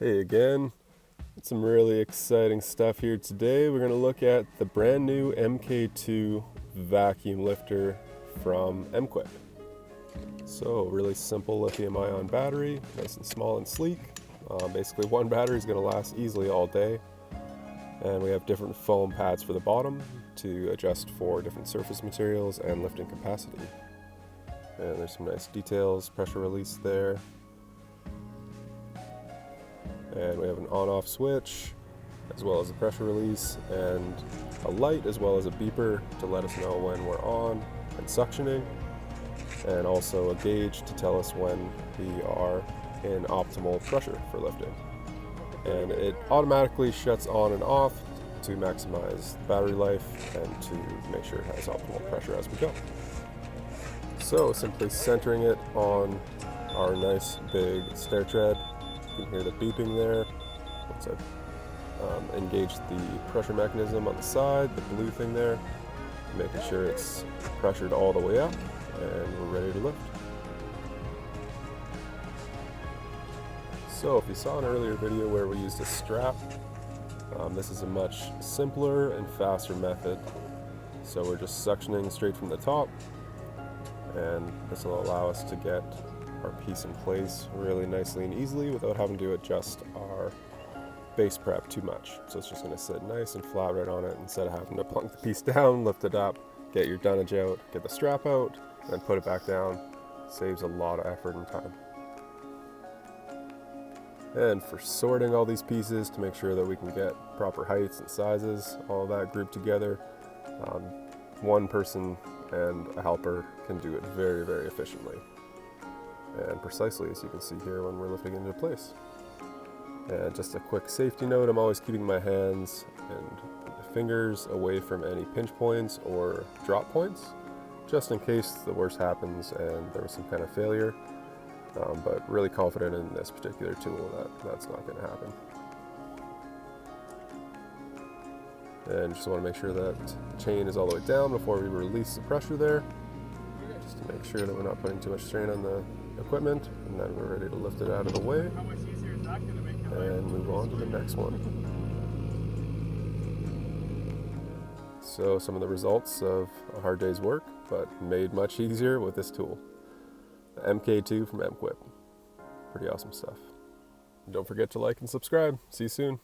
Hey again, some really exciting stuff here today. We're going to look at the brand new MK2 vacuum lifter from MQuip. So really simple lithium ion battery, nice and small and sleek. Basically one battery is going to last easily all day. And we have different foam pads for the bottom to adjust for different surface materials and lifting capacity. And there's some nice details, pressure release there. And we have an on-off switch, as well as a pressure release, and a light, as well as a beeper to let us know when we're on and suctioning, and also a gauge to tell us when we are in optimal pressure for lifting. And it automatically shuts on and off to maximize battery life and to make sure it has optimal pressure as we go. So simply centering it on our nice big stair tread. You can hear the beeping there. Once I've engaged the pressure mechanism on the side, the blue thing there, making sure it's pressured all the way up, and we're ready to lift. So if you saw an earlier video where we used a strap, this is a much simpler and faster method. So we're just suctioning straight from the top, and this will allow us to get our piece in place really nicely and easily without having to adjust our base prep too much. So it's just going to sit nice and flat right on it instead of having to plunk the piece down, lift it up, get your dunnage out, get the strap out, and then put it back down. Saves a lot of effort and time. And for sorting all these pieces to make sure that we can get proper heights and sizes, all that grouped together, one person and a helper can do it very, very efficiently and precisely, as you can see here when we're lifting it into place. And just a quick safety note, I'm always keeping my hands and fingers away from any pinch points or drop points, just in case the worst happens and there was some kind of failure. But really confident in this particular tool that that's not going to happen. And just want to make sure that the chain is all the way down before we release the pressure there, just to make sure that we're not putting too much strain on the equipment, and then we're ready to lift it out of the way and move on to the next one. So some of the results of a hard day's work, but made much easier with this tool. The MK2 from MQuip. Pretty awesome stuff. Don't forget to like and subscribe. See you soon.